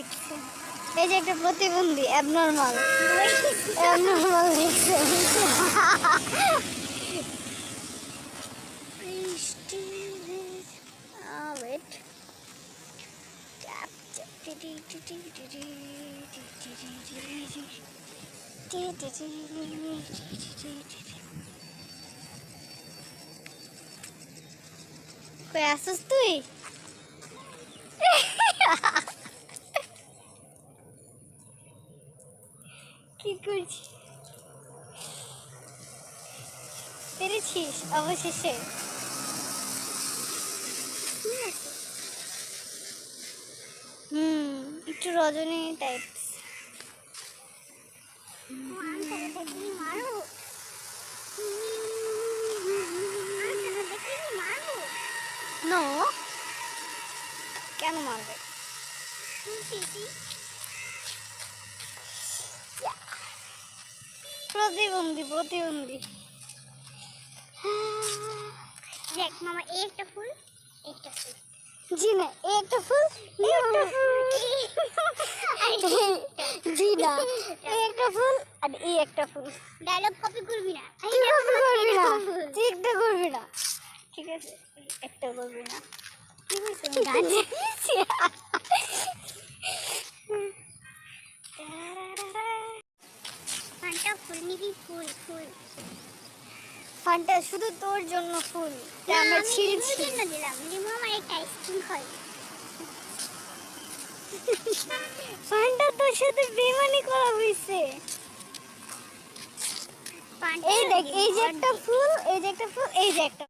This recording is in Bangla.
দেখছে। এই যে একটা প্রতিবন্ধী অ্যাবনর্মাল অ্যাবনর্মাল দেখছে। ওয়েট কই আসছিস তুই? কি করছিস? পেরেছিস অবশেষে। একটু রজনী টাইপ। নো, কেন মারবে? প্রতিবন্ধী প্রতিবন্ধী। দেখ মামা, এই একটা ফুল, একটা ফুল। জি না, এই একটা ফুল, এই একটা ফুল। জি না, এই একটা ফুল আর এই একটা ফুল। ডায়লগ কপি করবি না, তুই কপি করবি না, তুই একটা করবি না, ঠিক আছে? একটা করবি না। কি বলছিস? গান গাইছি। ফান্টা ফুল নিবি, ফুল ফুল। ফান্টা শুধু তোর জন্য ফুল, তা আমরা ছিঁড়ছি। জন্য দিলাম, লিমু আমার একটা আইসক্রিম খাই। ফান্টা তোর সাথে বেমানি করা হয়েছে। এই দেখ, এই যে একটা ফুল, এই যে একটা ফুল, এই যে একটা